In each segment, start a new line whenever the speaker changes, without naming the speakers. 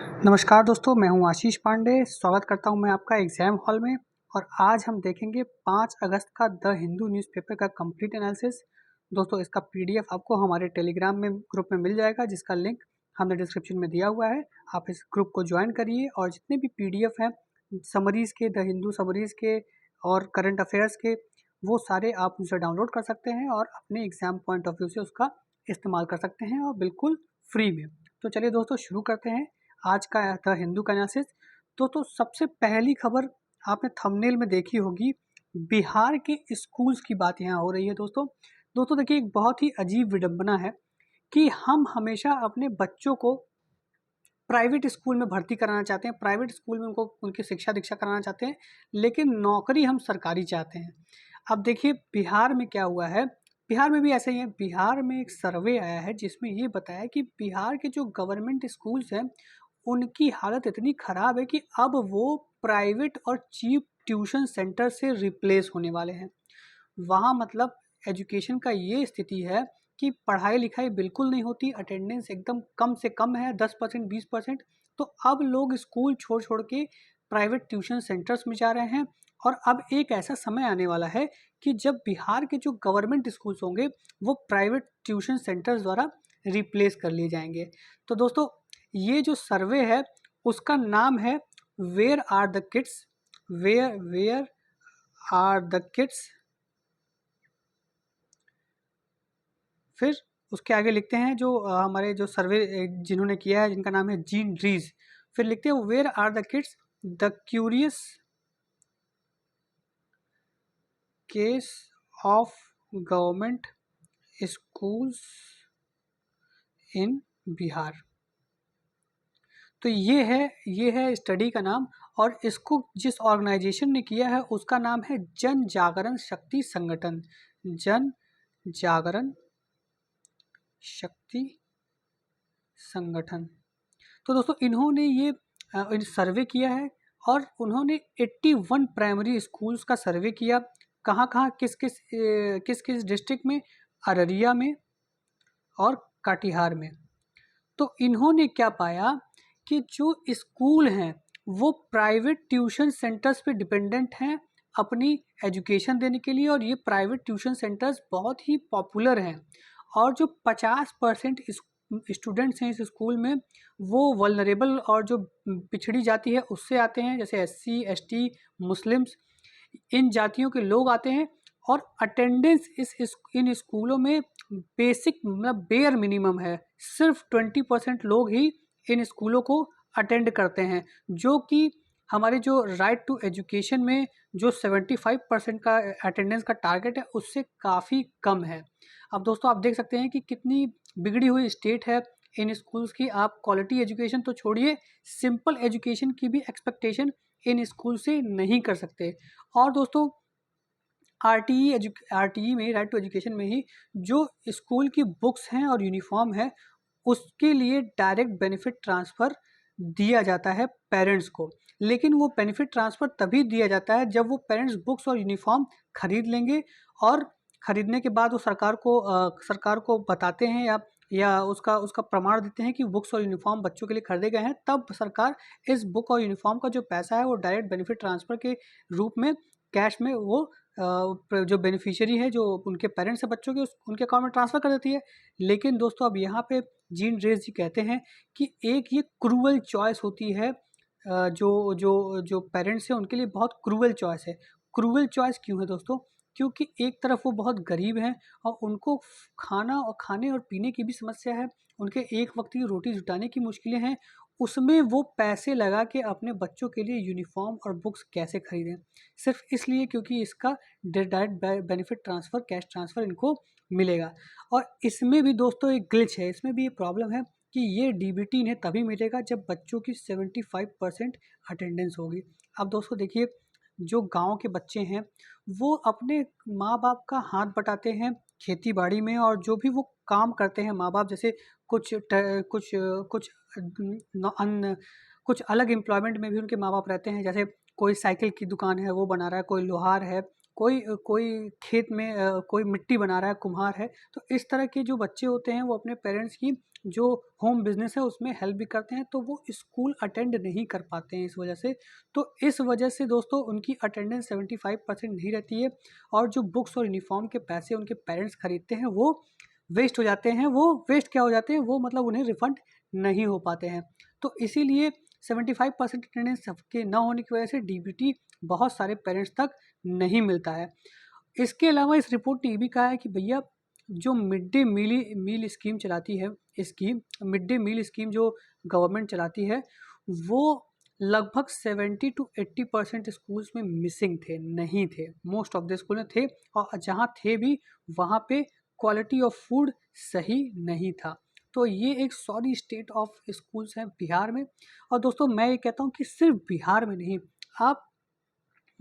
नमस्कार दोस्तों, मैं हूं आशीष पांडे। स्वागत करता हूं मैं आपका एग्जाम हॉल में। और आज हम देखेंगे 5 अगस्त का द हिंदू न्यूज़पेपर का कंप्लीट एनालिसिस। दोस्तों, इसका पीडीएफ आपको हमारे टेलीग्राम में ग्रुप में मिल जाएगा, जिसका लिंक हमने डिस्क्रिप्शन में दिया हुआ है। आप इस ग्रुप को ज्वाइन करिए और जितने भी पीडीएफ हैं समरीज़ के, द हिंदू समरीज़ के और करंट अफेयर्स के, वो सारे आप उनसे डाउनलोड कर सकते हैं और अपने एग्जाम पॉइंट ऑफ व्यू से उसका इस्तेमाल कर सकते हैं, और बिल्कुल फ्री में। तो चलिए दोस्तों, शुरू करते हैं आज का द हिंदू का एनालिसिस। तो सबसे पहली खबर आपने थंबनेल में देखी होगी, बिहार के स्कूल्स की बात यहाँ हो रही है। दोस्तों दोस्तों देखिए, एक बहुत ही अजीब विडंबना है कि हम हमेशा अपने बच्चों को प्राइवेट स्कूल में भर्ती कराना चाहते हैं, प्राइवेट स्कूल में उनको उनकी शिक्षा दीक्षा कराना चाहते हैं, लेकिन नौकरी हम सरकारी चाहते हैं। अब देखिए बिहार में क्या हुआ है, बिहार में भी ऐसे ही है। बिहार में एक सर्वे आया है जिसमें ये बताया कि बिहार के जो गवर्नमेंट स्कूल्स हैं उनकी हालत इतनी ख़राब है कि अब वो प्राइवेट और चीप ट्यूशन सेंटर से रिप्लेस होने वाले हैं। वहाँ मतलब एजुकेशन का ये स्थिति है कि पढ़ाई लिखाई बिल्कुल नहीं होती, अटेंडेंस एकदम कम से कम है, 10% 20%। तो अब लोग स्कूल छोड़ छोड़ के प्राइवेट ट्यूशन सेंटर्स में जा रहे हैं। और अब एक ऐसा समय आने वाला है कि जब बिहार के जो गवर्नमेंट स्कूल्स होंगे वो प्राइवेट ट्यूशन सेंटर्स द्वारा रिप्लेस कर लिए जाएंगे। तो दोस्तों, ये जो सर्वे है उसका नाम है where are the kids, where are the kids. फिर उसके आगे लिखते हैं जो हमारे जो सर्वे जिन्होंने किया है, जिनका नाम है जीन रीज। फिर लिखते हैं where are the kids, the curious case of government schools in Bihar. तो ये है स्टडी का नाम, और इसको जिस ऑर्गेनाइजेशन ने किया है उसका नाम है जन जागरण शक्ति संगठन। जन जागरण शक्ति संगठन। तो दोस्तों, इन्होंने ये सर्वे किया है और उन्होंने 81 प्राइमरी स्कूल्स का सर्वे किया। कहाँ कहाँ, किस किस डिस्ट्रिक्ट में, अररिया में और कटिहार में। तो इन्होंने क्या पाया कि जो स्कूल हैं वो प्राइवेट ट्यूशन सेंटर्स पे डिपेंडेंट हैं अपनी एजुकेशन देने के लिए, और ये प्राइवेट ट्यूशन सेंटर्स बहुत ही पॉपुलर हैं। और जो 50% स्टूडेंट्स हैं इस स्कूल में वो वल्नरेबल और जो पिछड़ी जाति है उससे आते हैं, जैसे SC ST मुस्लिम्स, इन जातियों के लोग आते हैं। और अटेंडेंस इन स्कूलों में बेसिक मतलब बेयर मिनिमम है। सिर्फ 20% लोग ही इन स्कूलों को अटेंड करते हैं, जो कि हमारे जो राइट टू एजुकेशन में जो 75% का अटेंडेंस का टारगेट है उससे काफ़ी कम है। अब दोस्तों, आप देख सकते हैं कि कितनी बिगड़ी हुई स्टेट है इन स्कूल्स की। आप क्वालिटी एजुकेशन तो छोड़िए, सिंपल एजुकेशन की भी एक्सपेक्टेशन इन स्कूल से नहीं कर सकते। और दोस्तों, RTE में, राइट टू एजुकेशन में ही जो स्कूल की बुक्स हैं और यूनिफॉर्म है उसके लिए डायरेक्ट बेनिफिट ट्रांसफ़र दिया जाता है पेरेंट्स को। लेकिन वो बेनिफिट ट्रांसफ़र तभी दिया जाता है जब वो पेरेंट्स बुक्स और यूनिफॉर्म खरीद लेंगे, और ख़रीदने के बाद वो सरकार को बताते हैं या उसका उसका प्रमाण देते हैं कि बुक्स और यूनिफॉर्म बच्चों के लिए खरीदे गए हैं। तब सरकार इस बुक और यूनिफॉर्म का जो पैसा है वो डायरेक्ट बेनिफिट ट्रांसफ़र के रूप में कैश में वो जो बेनिफिशियरी है, जो उनके पेरेंट्स हैं बच्चों के, उनके अकाउंट में ट्रांसफ़र कर देती है। लेकिन दोस्तों, अब यहाँ पे जीन रेस जी कहते हैं कि एक ये क्रूअल चॉइस होती है, जो जो जो पेरेंट्स हैं उनके लिए बहुत क्रूअल चॉइस है। क्रूअल चॉइस क्यों है दोस्तों? क्योंकि एक तरफ वो बहुत गरीब हैं और उनको खाने और पीने की भी समस्या है, उनके एक वक्त की रोटी जुटाने की मुश्किलें हैं। उसमें वो पैसे लगा के अपने बच्चों के लिए यूनिफॉर्म और बुक्स कैसे खरीदें? सिर्फ इसलिए क्योंकि इसका direct benefit transfer, cash transfer इनको मिलेगा। और इसमें भी दोस्तों एक ग्लिच है, इसमें भी ये प्रॉब्लम है कि ये DBT इन्हें तभी मिलेगा जब बच्चों की 75% अटेंडेंस होगी। अब दोस्तों देखिए, जो गाँव के बच्चे हैं वो अपने माँ बाप का हाथ बटाते हैं खेती बाड़ी में, और जो भी वो काम करते हैं माँ बाप, जैसे कुछ कुछ कुछ अन्य कुछ अलग एम्प्लॉयमेंट में भी उनके माँ बाप रहते हैं। जैसे कोई साइकिल की दुकान है वो बना रहा है, कोई लोहार है, कोई कोई खेत में कोई मिट्टी बना रहा है, कुम्हार है। तो इस तरह के जो बच्चे होते हैं वो अपने पेरेंट्स की जो होम बिजनेस है उसमें हेल्प भी करते हैं, तो वो स्कूल अटेंड नहीं कर पाते हैं इस वजह से। तो इस वजह से दोस्तों उनकी अटेंडेंस 75% नहीं रहती है, और जो बुक्स और यूनिफॉर्म के पैसे उनके पेरेंट्स खरीदते हैं वो वेस्ट हो जाते हैं। वो वेस्ट क्या हो जाते हैं, वो मतलब उन्हें रिफंड नहीं हो पाते हैं। तो इसीलिए 75% अटेंडेंस के ना होने की वजह से डीबीटी बहुत सारे पेरेंट्स तक नहीं मिलता है। इसके अलावा इस रिपोर्ट ने ये भी कहा है कि भैया जो मिड डे मील स्कीम चलाती है, scheme mid day meal scheme जो गवर्नमेंट चलाती है, वो लगभग 70 to 80% स्कूल्स में मिसिंग थे, नहीं थे। मोस्ट ऑफ द स्कूल में थे, और जहाँ थे भी वहाँ पे क्वालिटी ऑफ फूड सही नहीं था। तो ये एक सॉरी स्टेट ऑफ स्कूल्स हैं बिहार में। और दोस्तों मैं ये कहता हूँ कि सिर्फ बिहार में नहीं, आप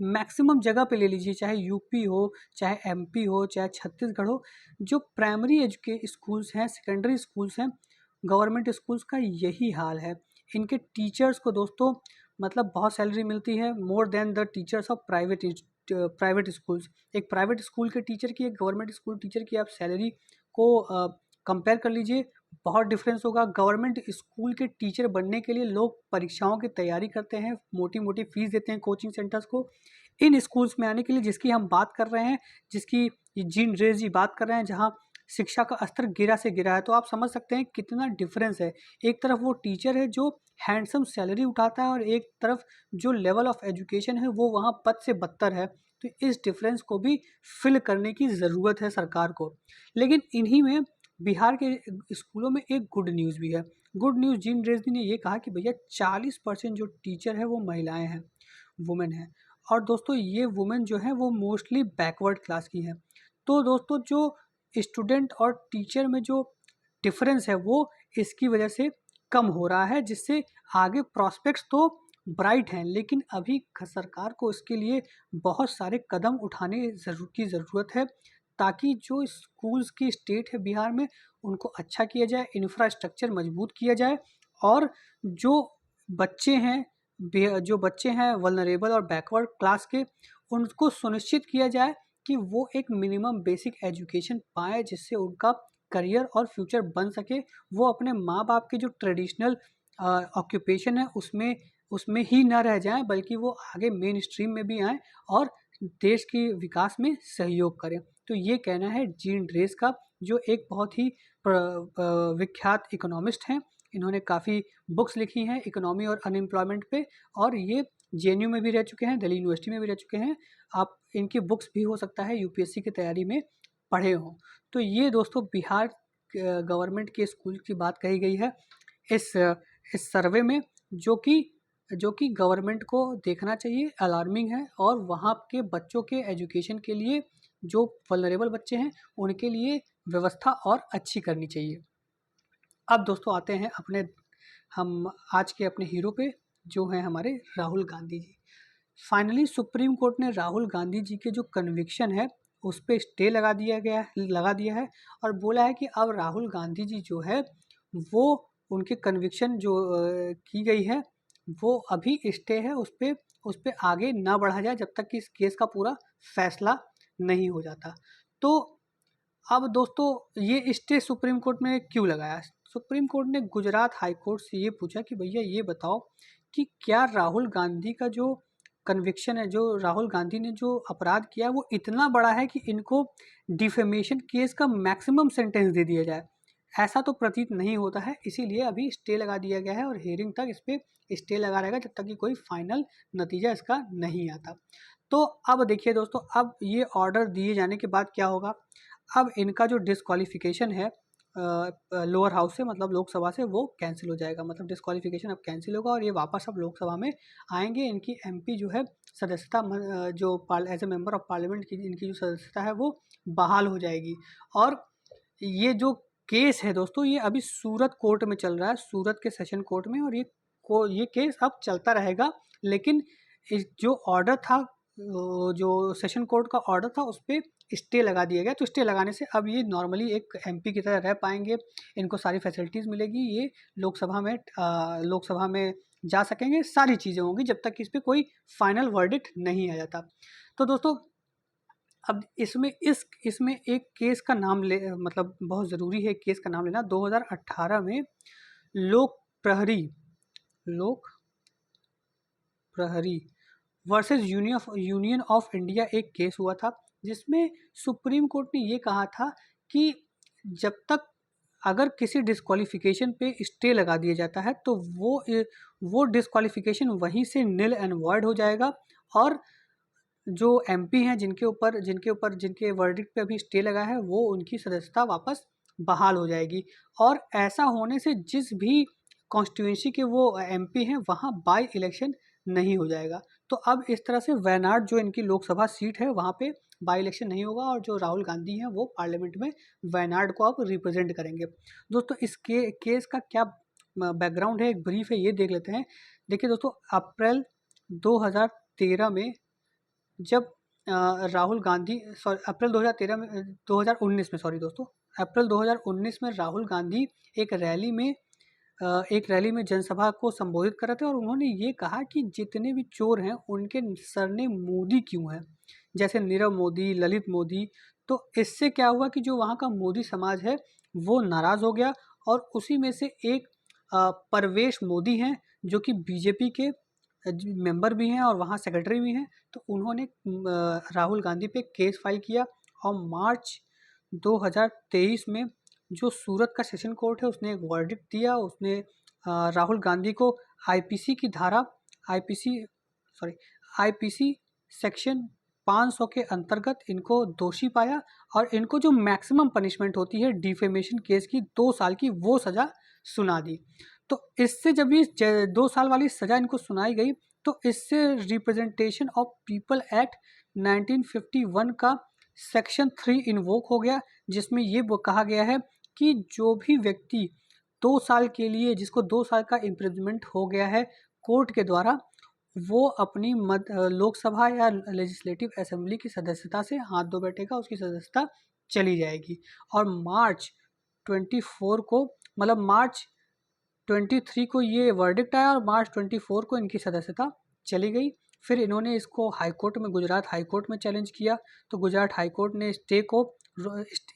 मैक्सिमम जगह पे ले लीजिए, चाहे यूपी हो, चाहे एमपी हो, चाहे छत्तीसगढ़ हो, जो प्राइमरी स्कूल्स हैं, सेकेंडरी स्कूल्स हैं, गवर्नमेंट स्कूल्स का यही हाल है। इनके टीचर्स को दोस्तों मतलब बहुत सैलरी मिलती है, more than the teachers of private schools. एक प्राइवेट स्कूल के टीचर की, एक गवर्नमेंट स्कूल टीचर की आप सैलरी को कंपेयर कर लीजिए, बहुत डिफरेंस होगा। गवर्नमेंट स्कूल के टीचर बनने के लिए लोग परीक्षाओं की तैयारी करते हैं, मोटी मोटी फीस देते हैं कोचिंग सेंटर्स को इन स्कूल्स में आने के लिए, जिसकी हम बात कर रहे हैं, जिसकी जीन रेज जी बात कर रहे हैं, जहाँ शिक्षा का स्तर गिरा से गिरा है। तो आप समझ सकते हैं कितना डिफरेंस है। एक तरफ वो टीचर है जो हैंडसम सैलरी उठाता है, और एक तरफ जो लेवल ऑफ एजुकेशन है वो वहाँ पद से बदतर है। तो इस डिफरेंस को भी फिल करने की ज़रूरत है सरकार को। लेकिन इन्हीं में बिहार के स्कूलों में एक गुड न्यूज़ भी है। गुड न्यूज़ जीन रेड्डी ने ये कहा कि भैया 40% जो टीचर है वो महिलाएं हैं, वुमेन हैं। और दोस्तों ये वुमेन जो है वो मोस्टली बैकवर्ड क्लास की हैं। तो दोस्तों जो स्टूडेंट और टीचर में जो डिफरेंस है वो इसकी वजह से कम हो रहा है, जिससे आगे प्रॉस्पेक्ट्स तो ब्राइट हैं, लेकिन अभी सरकार को इसके लिए बहुत सारे कदम उठाने की ज़रूरत है, ताकि जो स्कूल्स की स्टेट है बिहार में उनको अच्छा किया जाए, इंफ्रास्ट्रक्चर मजबूत किया जाए, और जो बच्चे हैं वल्नरेबल और बैकवर्ड क्लास के, उनको सुनिश्चित किया जाए कि वो एक मिनिमम बेसिक एजुकेशन पाएँ, जिससे उनका करियर और फ्यूचर बन सके। वो अपने माँ बाप के जो ट्रेडिशनल ऑक्यूपेशन है उसमें उसमें ही ना रह जाएं, बल्कि वो आगे मेन स्ट्रीम में भी आएँ और देश के विकास में सहयोग करें। तो ये कहना है जीन रेस का, जो एक बहुत ही विख्यात इकोनॉमिस्ट हैं। इन्होंने काफ़ी बुक्स लिखी हैं इकोनॉमी और अनएम्प्लॉयमेंट पे, और ये जेएनयू में भी रह चुके हैं, दिल्ली यूनिवर्सिटी में भी रह चुके हैं। आप इनकी बुक्स भी हो सकता है यूपीएससी की तैयारी में पढ़े हों। तो ये दोस्तों बिहार गवर्नमेंट के स्कूल की बात कही गई है इस इस सर्वे में, जो कि गवर्नमेंट को देखना चाहिए, अलार्मिंग है। और वहाँ के बच्चों के एजुकेशन के लिए, जो वल्नरेबल बच्चे हैं उनके लिए व्यवस्था और अच्छी करनी चाहिए। अब दोस्तों आते हैं हम आज के अपने हीरो पे, जो हैं हमारे Rahul Gandhi ji. Finally supreme court ने राहुल गांधी जी के जो कन्विक्शन है उस पे स्टे लगा दिया है, और बोला है कि अब राहुल गांधी जी जो है वो उनके कन्विक्शन जो की गई है वो अभी स्टे है, उस पे आगे ना बढ़ा जाए जब तक कि इस केस का पूरा फैसला नहीं हो जाता। तो अब दोस्तों ये स्टे सुप्रीम कोर्ट ने क्यों लगाया? सुप्रीम कोर्ट ने गुजरात हाई कोर्ट से ये पूछा कि भैया ये बताओ कि क्या राहुल गांधी का जो कन्विक्शन है, जो राहुल गांधी ने जो अपराध किया वो इतना बड़ा है कि इनको डिफेमेशन केस का मैक्सिमम सेंटेंस दे दिया जाए? ऐसा तो प्रतीत नहीं होता है, इसीलिए अभी स्टे लगा दिया गया है, और हियरिंग तक इस पर स्टे लगा रहेगा जब तक कि कोई फाइनल नतीजा इसका नहीं आता। तो अब देखिए दोस्तों, अब ये ऑर्डर दिए जाने के बाद क्या होगा? अब इनका जो डिस्क्वालिफिकेशन है लोअर हाउस से, मतलब लोकसभा से, वो कैंसिल हो जाएगा। मतलब डिस्क्वालिफिकेशन अब कैंसिल होगा और ये वापस अब लोकसभा में आएंगे। इनकी एमपी जो है सदस्यता जो as a member of parliament की इनकी जो सदस्यता है वो बहाल हो जाएगी। और ये जो केस है दोस्तों, ये अभी सूरत कोर्ट में चल रहा है, सूरत के सेशन कोर्ट में, और ये केस अब चलता रहेगा। लेकिन जो ऑर्डर था, जो सेशन कोर्ट का ऑर्डर था, उस पर स्टे लगा दिया गया। तो स्टे लगाने से अब ये नॉर्मली एक एमपी की तरह रह पाएंगे, इनको सारी फैसिलिटीज़ मिलेगी, ये लोकसभा में जा सकेंगे, सारी चीज़ें होंगी जब तक कि इस पर कोई फाइनल वर्डिक्ट नहीं आ जाता। तो दोस्तों अब इसमें एक केस का नाम ले, मतलब बहुत ज़रूरी है केस का नाम लेना। 2018 में लोक प्रहरी लोक प्रहरी वर्सेस यूनियन ऑफ इंडिया एक केस हुआ था, जिसमें सुप्रीम कोर्ट ने ये कहा था कि जब तक अगर किसी डिस्क्वालिफिकेशन पे स्टे लगा दिया जाता है तो वो डिस्क्वालिफिकेशन वहीं से निल एंड वॉइड हो जाएगा, और जो एमपी हैं जिनके वर्डिक्ट पे अभी स्टे लगा है वो उनकी सदस्यता वापस बहाल हो जाएगी। और ऐसा होने से जिस भी कॉन्स्टिट्यूंसी के वो एमपी हैं वहाँ बाई इलेक्शन नहीं हो जाएगा। तो अब इस तरह से वायनाड जो इनकी लोकसभा सीट है वहाँ पे बाई इलेक्शन नहीं होगा, और जो राहुल गांधी हैं वो पार्लियामेंट में वायनाड को अब रिप्रेजेंट करेंगे। दोस्तों इस केस का क्या बैकग्राउंड है, एक ब्रीफ है, ये देख लेते हैं। देखिए दोस्तों, अप्रैल 2013 में जब राहुल गांधी सॉरी अप्रैल 2013 में 2019 में सॉरी दोस्तों अप्रैल 2019 में राहुल गांधी एक रैली में जनसभा को संबोधित कर रहे थे, और उन्होंने ये कहा कि जितने भी चोर हैं उनके सरनेम मोदी क्यों है, जैसे नीरव मोदी, ललित मोदी। तो इससे क्या हुआ कि जो वहाँ का मोदी समाज है वो नाराज़ हो गया, और उसी में से एक परवेश मोदी हैं जो कि बीजेपी के मेंबर भी हैं और वहाँ सेक्रेटरी भी हैं। तो उन्होंने राहुल गांधी पे केस फाइल किया, और मार्च 2023 में जो सूरत का सेशन कोर्ट है उसने एक वर्डिक्ट दिया। उसने राहुल गांधी को आईपीसी की धारा आईपीसी सेक्शन 500 के अंतर्गत इनको दोषी पाया, और इनको जो मैक्सिमम पनिशमेंट होती है डिफेमेशन केस की 2 साल की, वो सज़ा सुना दी। तो इससे जब ये 2 साल वाली सज़ा इनको सुनाई गई तो इससे रिप्रेजेंटेशन ऑफ पीपल एक्ट 1951 का सेक्शन 3 इन्वोक हो गया, जिसमें ये वो कहा गया है कि जो भी व्यक्ति 2 साल के लिए, जिसको 2 साल का इम्प्रिजमेंट हो गया है कोर्ट के द्वारा, वो अपनी लोकसभा या लेजिस्लेटिव असेंबली की सदस्यता से हाथ धो बैठेगा, उसकी सदस्यता चली जाएगी। और मार्च 24 को, मतलब मार्च 23 को ये वर्डिक्ट आया, और मार्च 24 को इनकी सदस्यता चली गई। फिर इन्होंने इसको हाई कोर्ट में, गुजरात हाई कोर्ट में चैलेंज किया, तो गुजरात हाई कोर्ट ने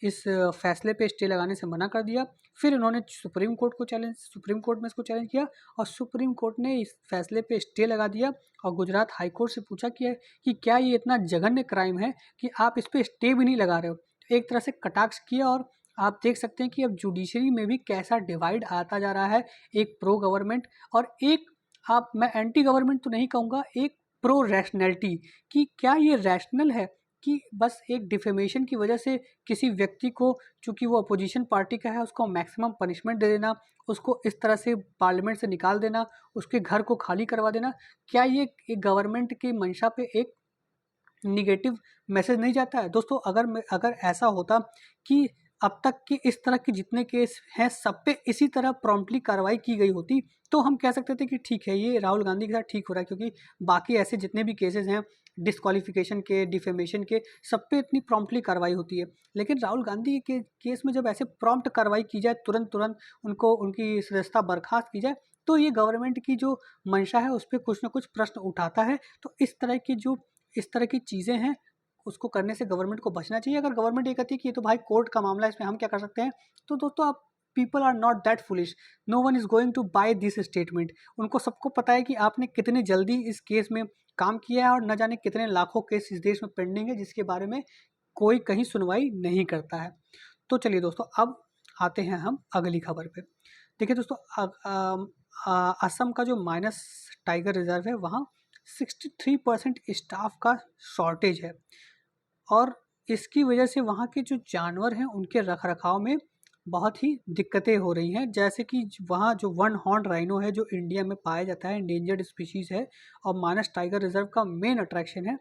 इस फैसले पे स्टे लगाने से मना कर दिया। फिर इन्होंने सुप्रीम कोर्ट में इसको चैलेंज किया, और सुप्रीम कोर्ट ने इस फैसले पे स्टे लगा दिया, और गुजरात हाई कोर्ट से पूछा कि क्या ये इतना जघन्य क्राइम है कि आप इस पर स्टे भी नहीं लगा रहे हो। एक तरह से कटाक्ष किया, और आप देख सकते हैं कि अब जुडिशरी में भी कैसा डिवाइड आता जा रहा है, एक प्रो गवर्नमेंट और एक, आप, मैं एंटी गवर्नमेंट तो नहीं कहूँगा, एक प्रो रैशनैलिटी, कि क्या ये रैशनल है कि बस एक डिफेमेशन की वजह से किसी व्यक्ति को, चूंकि वो अपोजिशन पार्टी का है, उसको मैक्सिमम पनिशमेंट दे देना, उसको इस तरह से पार्लियामेंट से निकाल देना, उसके घर को खाली करवा देना, क्या ये एक गवर्नमेंट की मंशा पे एक निगेटिव मैसेज नहीं जाता है? दोस्तों अगर ऐसा होता कि अब तक के इस तरह के जितने केस हैं सब पे इसी तरह प्रॉम्प्टली कार्रवाई की गई होती, तो हम कह सकते थे कि ठीक है, ये राहुल गांधी के साथ ठीक हो रहा है, क्योंकि बाकी ऐसे जितने भी केसेस हैं डिस्क्वालिफिकेशन के, डिफेमेशन के, सब पे इतनी प्रॉम्प्टली कार्रवाई होती है। लेकिन राहुल गांधी के केस में जब ऐसे प्रॉम्प्ट कार्रवाई की जाए, तुरंत तुरंत उनको, उनकी सदस्यता बर्खास्त की जाए, तो ये गवर्नमेंट की जो मंशा है उस पर कुछ ना कुछ प्रश्न उठाता है। तो इस तरह की चीज़ें हैं, उसको करने से गवर्नमेंट को बचना चाहिए। अगर गवर्नमेंट ये कहती है कि ये तो भाई कोर्ट का मामला है, इसमें हम क्या कर सकते हैं, तो दोस्तों आप, people are not that foolish, no one is going to buy this statement. उनको सबको पता है कि आपने कितनी जल्दी इस केस में काम किया है, और न जाने कितने लाखों केस इस देश में पेंडिंग है जिसके बारे में कोई कहीं सुनवाई नहीं करता है। तो चलिए दोस्तों, अब आते हैं हम अगली खबर पे। देखिए दोस्तों, असम का जो माइनस टाइगर रिजर्व है वहाँ 63% स्टाफ का शॉर्टेज है, और इसकी वजह से वहाँ के जो जानवर हैं उनके रख रखाव में बहुत ही दिक्कतें हो रही हैं। जैसे कि वहाँ जो वन हॉर्न राइनो है जो इंडिया में पाया जाता है, इंडेंजर्ड स्पीशीज़ है, और मानस टाइगर रिजर्व का मेन अट्रैक्शन है,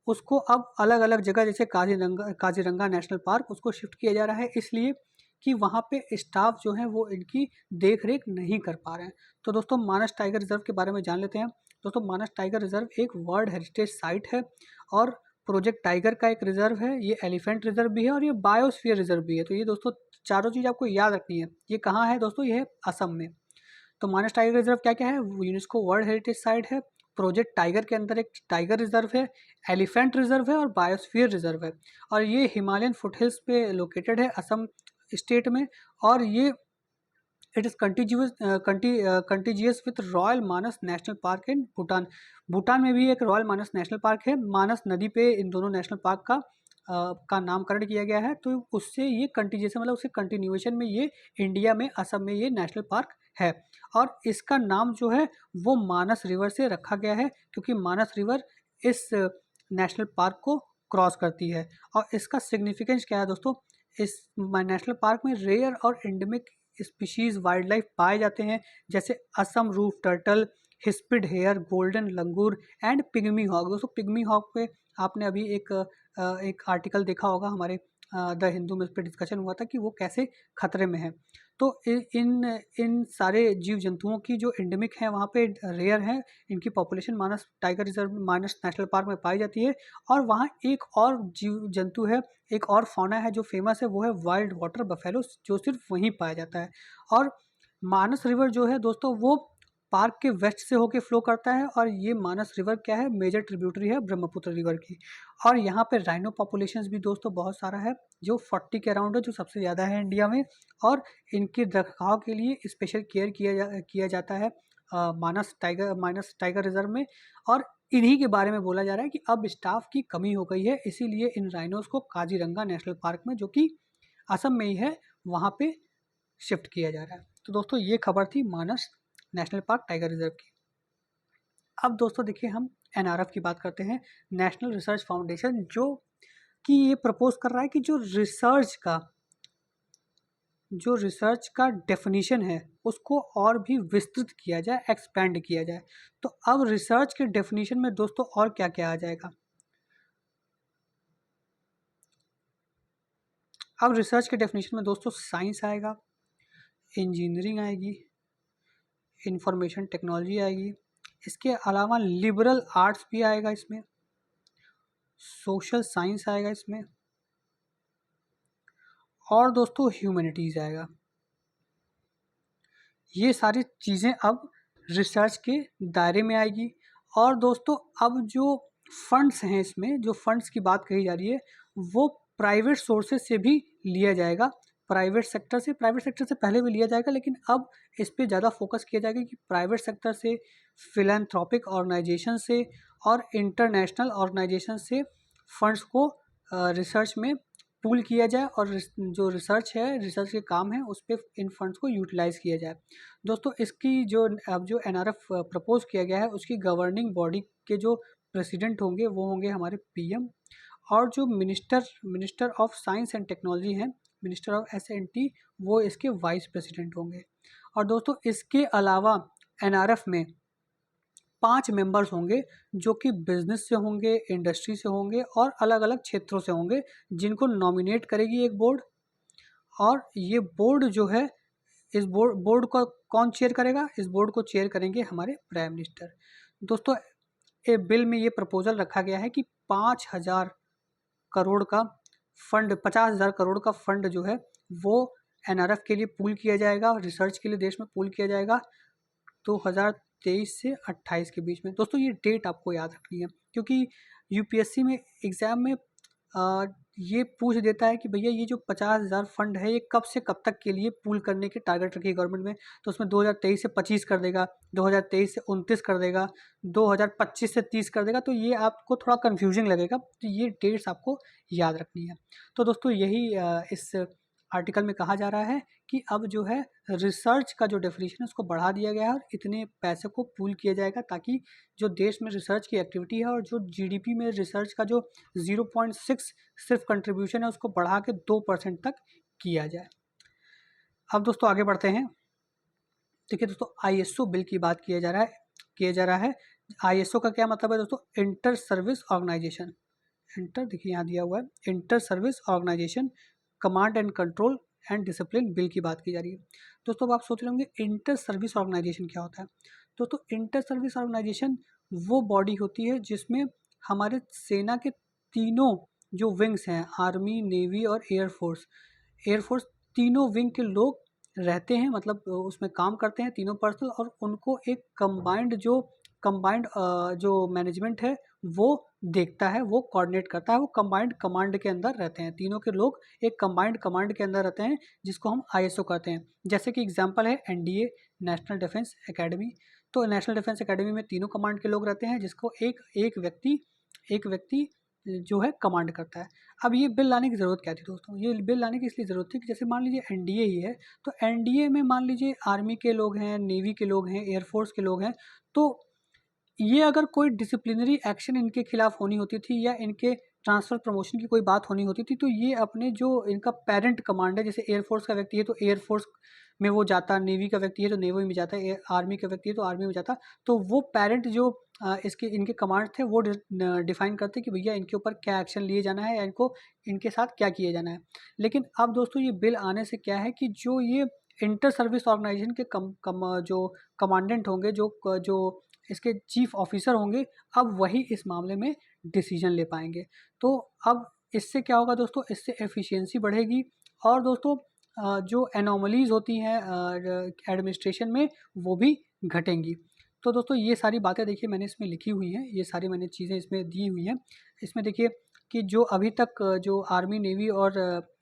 उसको अब अलग अलग जगह, जैसे काजीरंगा नेशनल पार्क, उसको शिफ्ट किया जा रहा है, इसलिए कि वहाँ पे स्टाफ जो है वो इनकी देख रेख नहीं कर पा रहे हैं। तो दोस्तों मानस टाइगर रिजर्व के बारे में जान लेते हैं। दोस्तों मानस टाइगर रिजर्व एक वर्ल्ड हेरिटेज साइट है, और प्रोजेक्ट टाइगर का एक रिजर्व है, ये एलिफेंट रिजर्व भी है, और ये बायोस्फीयर रिजर्व भी है। तो ये दोस्तों चारों चीज़ आपको याद रखनी है। ये कहाँ है दोस्तों? ये है असम में। तो मानस टाइगर रिजर्व क्या क्या है? यूनेस्को वर्ल्ड हेरिटेज साइट है, प्रोजेक्ट टाइगर के अंदर एक टाइगर रिजर्व है, एलिफेंट रिजर्व है और बायोस्फीयर रिजर्व है। और ये हिमालयन फुटहिल्स पे लोकेटेड है असम स्टेट में। और ये it is contiguous with royal Manas national park in Bhutan. Bhutan में भी एक रॉयल मानस नेशनल पार्क है। मानस नदी पे इन दोनों नेशनल पार्क का नामकरण किया गया है। तो उससे ये कंटिजियस मतलब उससे कंटिन्यूएशन में ये इंडिया में असम में ये नेशनल पार्क है। और इसका नाम जो है वो मानस रिवर से रखा गया है, क्योंकि मानस रिवर इस नेशनल पार्क को क्रॉस करती है। और इसका सिग्निफिकेंस क्या है दोस्तों, इस नेशनल पार्क में रेयर और एंडेमिक स्पीशीज वाइल्ड लाइफ पाए जाते हैं, जैसे Assam roof turtle, hispid hare, golden langur and pygmy hog. दोस्तों पिग्मी हॉक पे आपने अभी एक आर्टिकल देखा होगा, हमारे द हिंदू में उस पर डिस्कशन हुआ था कि वो कैसे खतरे में है। तो इन इन सारे जीव जंतुओं की जो एंडेमिक हैं वहाँ पे रेयर हैं, इनकी पॉपुलेशन मानस टाइगर रिजर्व मानस नेशनल पार्क में पाई जाती है। और वहाँ एक और जीव जंतु है, एक और फौना है जो फेमस है, वो है वाइल्ड वाटर बफेलो, जो सिर्फ वहीं पाया जाता है। और मानस रिवर जो है दोस्तों वो पार्क के वेस्ट से होके फ्लो करता है। और ये मानस रिवर क्या है, मेजर ट्रिब्यूटरी है ब्रह्मपुत्र रिवर की। और यहाँ पे राइनो पॉपुलेशंस भी दोस्तों बहुत सारा है, जो 40 के अराउंड है, जो सबसे ज़्यादा है इंडिया में। और इनके रखरखाव के लिए स्पेशल केयर किया जाता है मानस टाइगर रिजर्व में। और इन्हीं के बारे में बोला जा रहा है कि अब स्टाफ की कमी हो गई है, इसीलिए इन राइनोज को काजीरंगा नेशनल पार्क में, जो कि असम में ही है, वहाँ पे शिफ्ट किया जा रहा है। तो दोस्तों ये खबर थी मानस नेशनल पार्क टाइगर रिजर्व की। अब दोस्तों देखिए हम एनआरएफ की बात करते हैं, नेशनल रिसर्च फाउंडेशन, जो कि ये प्रपोज कर रहा है कि जो रिसर्च का डेफिनेशन है उसको और भी विस्तृत किया जाए, एक्सपेंड किया जाए। तो अब रिसर्च के डेफिनेशन में दोस्तों और क्या क्या आ जाएगा। अब रिसर्च के डेफिनेशन में दोस्तों साइंस आएगा, इंजीनियरिंग आएगी, इंफॉर्मेशन टेक्नोलॉजी आएगी, इसके अलावा लिबरल आर्ट्स भी आएगा इसमें, सोशल साइंस आएगा इसमें, और दोस्तों ह्यूमैनिटीज़ आएगा। ये सारी चीज़ें अब रिसर्च के दायरे में आएगी। और दोस्तों अब जो फंड्स हैं, इसमें जो फंड्स की बात कही जा रही है वो प्राइवेट सोर्सेज से भी लिया जाएगा। प्राइवेट सेक्टर से पहले भी लिया जाएगा, लेकिन अब इस पे ज़्यादा फोकस किया जाएगा कि प्राइवेट सेक्टर से, फिलैंथ्रोपिक ऑर्गेनाइजेशन से और इंटरनेशनल ऑर्गेनाइजेशन से फंड्स को रिसर्च में पूल किया जाए। और जो रिसर्च के काम है उस पर इन फंड्स को यूटिलाइज़ किया जाए। दोस्तों इसकी अब जो एनआरएफ प्रपोज किया गया है उसकी गवर्निंग बॉडी के जो प्रेसिडेंट होंगे वो होंगे हमारे पीएम। और जो minister of science and technology हैं, मिनिस्टर ऑफ एसएनटी, वो इसके वाइस प्रेसिडेंट होंगे। और दोस्तों इसके अलावा एनआरएफ में 5 मेंबर्स होंगे, जो कि बिजनेस से होंगे, इंडस्ट्री से होंगे और अलग अलग क्षेत्रों से होंगे, जिनको नॉमिनेट करेगी एक बोर्ड। और ये बोर्ड जो है, इस बोर्ड को कौन चेयर करेगा, इस बोर्ड को चेयर करेंगे हमारे प्राइम मिनिस्टर। दोस्तों बिल में ये प्रपोजल रखा गया है कि 5,000 करोड़ का फंड, 50,000 करोड़ का फंड जो है वो एनआरएफ के लिए पूल किया जाएगा, रिसर्च के लिए देश में पूल किया जाएगा 2023 से 28 के बीच में। दोस्तों ये डेट आपको याद रखनी है, क्योंकि यूपीएससी में एग्ज़ाम में ये पूछ देता है कि भैया ये जो 50,000 फंड है ये कब से कब तक के लिए पूल करने की टारगेट रखी है गवर्नमेंट में। तो उसमें 2023 से 25 कर देगा, 2023 से 29 कर देगा, 2025 से 30 कर देगा। तो ये आपको थोड़ा कन्फ्यूजिंग लगेगा, तो ये डेट्स आपको याद रखनी है। तो दोस्तों यही इस आर्टिकल में कहा जा रहा है कि अब जो है रिसर्च का जो डेफिनेशन है उसको बढ़ा दिया गया है और इतने पैसे को पूल किया जाएगा, ताकि जो देश में रिसर्च की एक्टिविटी है और जो जीडीपी में रिसर्च का जो 0.6 सिर्फ कंट्रीब्यूशन है उसको बढ़ा के 2% तक किया जाए। अब दोस्तों आगे बढ़ते हैं। देखिए दोस्तों आईएसओ बिल की बात किया जा रहा है। आईएसओ का क्या मतलब है दोस्तों, इंटर सर्विस ऑर्गेनाइजेशन। इंटर देखिए यहाँ दिया हुआ है, inter services organisation command and control and discipline bill की बात की जा रही है। दोस्तों अब आप सोच रहे होंगे इंटर सर्विस ऑर्गेनाइजेशन क्या होता है। दोस्तों इंटर सर्विस ऑर्गेनाइजेशन वो बॉडी होती है जिसमें हमारे सेना के तीनों जो विंग्स हैं, आर्मी, नेवी और एयरफोर्स तीनों विंग के लोग रहते हैं, मतलब उसमें काम करते हैं तीनों पर्सनल, और उनको एक कंबाइंड जो कंबाइंड जो मैनेजमेंट है वो देखता है, वो कोऑर्डिनेट करता है, वो कंबाइंड कमांड के अंदर रहते हैं। तीनों के लोग एक कंबाइंड कमांड के अंदर रहते हैं जिसको हम आईएसओ कहते हैं। जैसे कि एग्जांपल है एनडीए, नेशनल डिफेंस एकेडमी। तो नेशनल डिफेंस एकेडमी में तीनों कमांड के लोग रहते हैं जिसको एक व्यक्ति जो है कमांड करता है। अब ये बिल लाने की ज़रूरत क्या थी दोस्तों? ये बिल लाने की इसलिए ज़रूरत थी कि जैसे मान लीजिए एनडीए ही है, तो एनडीए में मान लीजिए आर्मी के लोग हैं, नेवी के लोग हैं, एयरफोर्स के लोग हैं, तो ये अगर कोई डिसिप्लिनरी एक्शन इनके खिलाफ होनी होती थी या इनके ट्रांसफ़र प्रमोशन की कोई बात होनी होती थी, तो ये अपने जो इनका पेरेंट कमांड है, जैसे एयरफोर्स का व्यक्ति है तो एयरफोर्स में वो जाता, नेवी का व्यक्ति है तो नेवी में जाता, आर्मी का व्यक्ति है तो आर्मी में जाता। तो वो पेरेंट जो इसके इनके कमांड थे वो डिफाइन करते कि भैया इनके ऊपर क्या एक्शन लिए जाना है या इनको इनके साथ क्या किया जाना है। लेकिन अब दोस्तों ये बिल आने से क्या है कि जो ये इंटर सर्विस ऑर्गेनाइजेशन के जो कमांडेंट होंगे, जो इसके चीफ ऑफिसर होंगे, अब वही इस मामले में डिसीजन ले पाएंगे। तो अब इससे क्या होगा दोस्तों? इससे एफिशिएंसी बढ़ेगी और दोस्तों जो एनोमलीज होती हैं एडमिनिस्ट्रेशन में वो भी घटेंगी। तो दोस्तों ये सारी बातें देखिए मैंने इसमें लिखी हुई हैं, ये सारी मैंने चीज़ें इसमें दी हुई हैं। इसमें देखिए कि जो अभी तक जो आर्मी नेवी और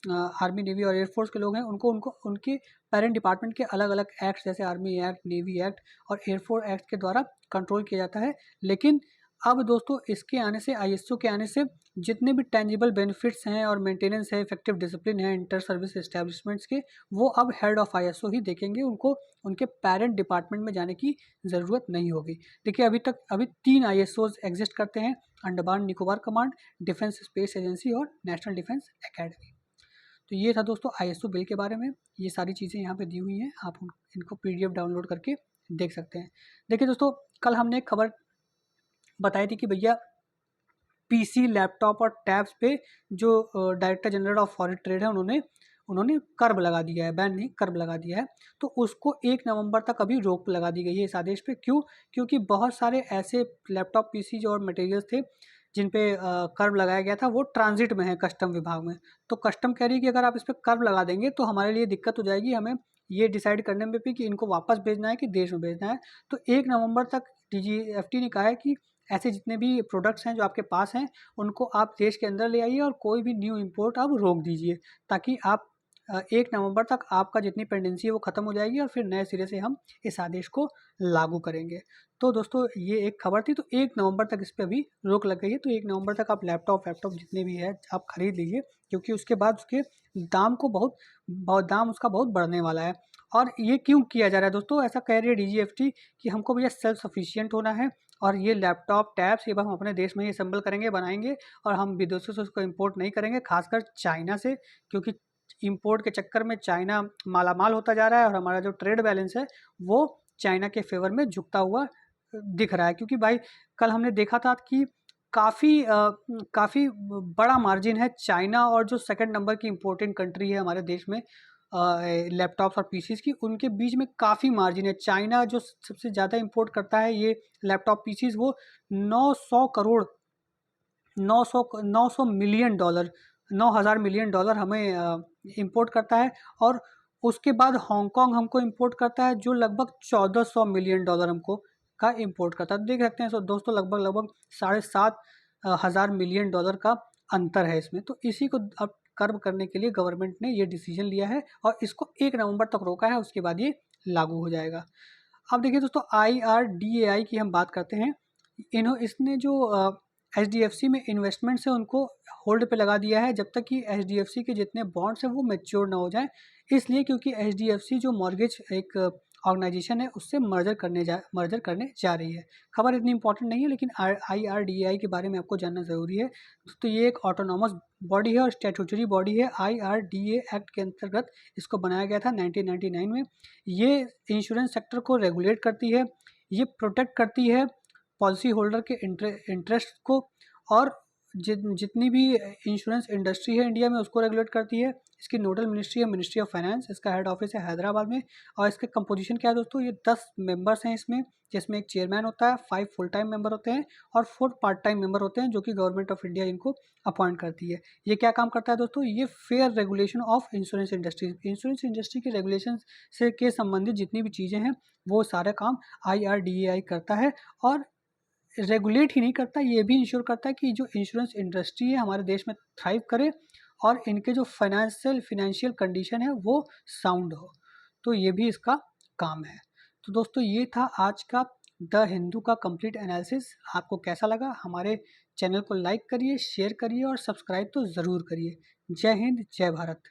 एयरफोर्स के लोग हैं उनको उनको उनके पेरेंट डिपार्टमेंट के अलग अलग एक्ट जैसे आर्मी एक्ट, नेवी एक्ट और एयरफोर्स एक्ट के द्वारा कंट्रोल किया जाता है। लेकिन अब दोस्तों इसके आने से, आईएसओ के आने से, जितने भी टेंजिबल बेनिफिट्स हैं और मेंटेनेंस है, इफेक्टिव डिसिप्लिन है इंटर सर्विस एस्टेब्लिशमेंट्स के, वो अब हेड ऑफ आईएसओ ही देखेंगे। उनको उनके पेरेंट डिपार्टमेंट में जाने की ज़रूरत नहीं होगी। देखिए अभी 3 आईएसओज एग्जिस्ट करते हैं: Andaman Nicobar command, defence space agency और नेशनल डिफेंस एकेडमी। तो ये था दोस्तों आईएसओ बिल के बारे में। ये सारी चीज़ें यहाँ पे दी हुई हैं, आप इनको पीडीएफ डाउनलोड करके देख सकते हैं। देखिए दोस्तों, कल हमने एक खबर बताई थी कि भैया पीसी, लैपटॉप और टैब्स पे जो director general of foreign trade है उन्होंने कर्ब लगा दिया है, बैन नहीं कर्ब लगा दिया है। तो उसको 1 नवंबर तक अभी रोक लगा दी गई है इस आदेश पे। क्यों? क्योंकि बहुत सारे ऐसे लैपटॉप, पीसी और मटेरियल्स थे जिन पे कर्ब लगाया गया था, वो ट्रांजिट में है कस्टम विभाग में। तो कस्टम कह रही है कि अगर आप इस पर कर्ब लगा देंगे तो हमारे लिए दिक्कत हो जाएगी, हमें ये डिसाइड करने में भी कि इनको वापस भेजना है कि देश में भेजना है। तो 1 नवंबर तक डीजीएफटी ने कहा है कि ऐसे जितने भी प्रोडक्ट्स हैं जो आपके पास हैं उनको आप देश के अंदर ले आइए और कोई भी न्यू इंपोर्ट आप रोक दीजिए, ताकि आप 1 नवंबर तक आपका जितनी पेंडेंसी है वो ख़त्म हो जाएगी और फिर नए सिरे से हम इस आदेश को लागू करेंगे। तो दोस्तों ये एक खबर थी। तो 1 नवंबर तक इस पर अभी रोक लग गई है। तो 1 नवंबर तक आप लैपटॉप जितने भी है आप खरीद लीजिए, क्योंकि उसके बाद उसके दाम को दाम उसका बहुत बढ़ने वाला है। और ये क्यों किया जा रहा है दोस्तों? ऐसा कह रही है डीजीएफटी कि हमको भैया सेल्फ सफिशिएंट होना है और ये लैपटॉप, टैब्स ये हम अपने देश में ही असेंबल करेंगे, बनाएंगे और हम विदेशों से उसको इंपोर्ट नहीं करेंगे, खासकर चाइना से, क्योंकि इंपोर्ट के चक्कर में चाइना मालामाल होता जा रहा है और हमारा जो ट्रेड बैलेंस है वो चाइना के फेवर में झुकता हुआ दिख रहा है। क्योंकि भाई कल हमने देखा था कि काफ़ी बड़ा मार्जिन है चाइना और जो सेकंड नंबर की इम्पोर्टेंट कंट्री है हमारे देश में लैपटॉप्स और पीसीज की, उनके बीच में काफ़ी मार्जिन है। चाइना जो सबसे ज़्यादा इंपोर्ट करता है ये लैपटॉप पीसीज, वो 900 मिलियन डॉलर, 9,000 मिलियन डॉलर हमें इंपोर्ट करता है। और उसके बाद हांगकांग हमको इंपोर्ट करता है जो लगभग 1400 मिलियन डॉलर हमको का इंपोर्ट करता है। देख सकते हैं दोस्तों, लगभग 7,500 मिलियन डॉलर का अंतर है इसमें। तो इसी को अब कर्व करने के लिए गवर्नमेंट ने ये डिसीजन लिया है और इसको 1 नवंबर तक रोका है, उसके बाद ये लागू हो जाएगा। अब देखिए दोस्तों, IRDAI की हम बात करते हैं। इसने जो HDFC में इन्वेस्टमेंट्स है उनको होल्ड पे लगा दिया है जब तक कि HDFC के जितने बॉन्ड्स हैं वो मैच्योर ना हो जाएं। इसलिए क्योंकि HDFC जो मॉर्गेज एक ऑर्गेनाइजेशन है उससे मर्जर करने जा रही है। खबर इतनी इंपॉर्टेंट नहीं है, लेकिन IRDAI के बारे में आपको जानना ज़रूरी है। तो ये एक ऑटोनॉमस बॉडी है और स्टैट्यूटरी बॉडी है। IRDA एक्ट के अंतर्गत इसको बनाया गया था 1999 में। ये इंश्योरेंस सेक्टर को रेगुलेट करती है, ये प्रोटेक्ट करती है पॉलिसी होल्डर के इंटरेस्ट को, और जितनी भी इंश्योरेंस इंडस्ट्री है इंडिया में उसको रेगुलेट करती है। इसकी नोडल मिनिस्ट्री है मिनिस्ट्री ऑफ फाइनेंस, इसका हेड ऑफिस है हैदराबाद में। और इसके कंपोजिशन क्या है दोस्तों, ये 10 मेंबर्स हैं इसमें, जिसमें एक चेयरमैन होता है, 5 फुल टाइम मेंबर होते हैं और 4 पार्ट टाइम मेंबर होते हैं, जो कि गवर्नमेंट ऑफ इंडिया इनको अपॉइंट करती है। ये क्या काम करता है दोस्तों, ये fair regulation of insurance industry, insurance industry के रेगुलेशन से के संबंधित जितनी भी चीज़ें हैं वो सारे काम IRDAI करता है। और रेगुलेट ही नहीं करता, ये भी इंश्योर करता है कि जो इंश्योरेंस इंडस्ट्री है हमारे देश में थ्राइव करे और इनके जो फाइनेंशियल कंडीशन है वो साउंड हो। तो ये भी इसका काम है। तो दोस्तों ये था आज का द हिंदू का कंप्लीट एनालिसिस। आपको कैसा लगा? हमारे चैनल को लाइक करिए, शेयर करिए और सब्सक्राइब तो ज़रूर करिए। जय हिंद, जय भारत।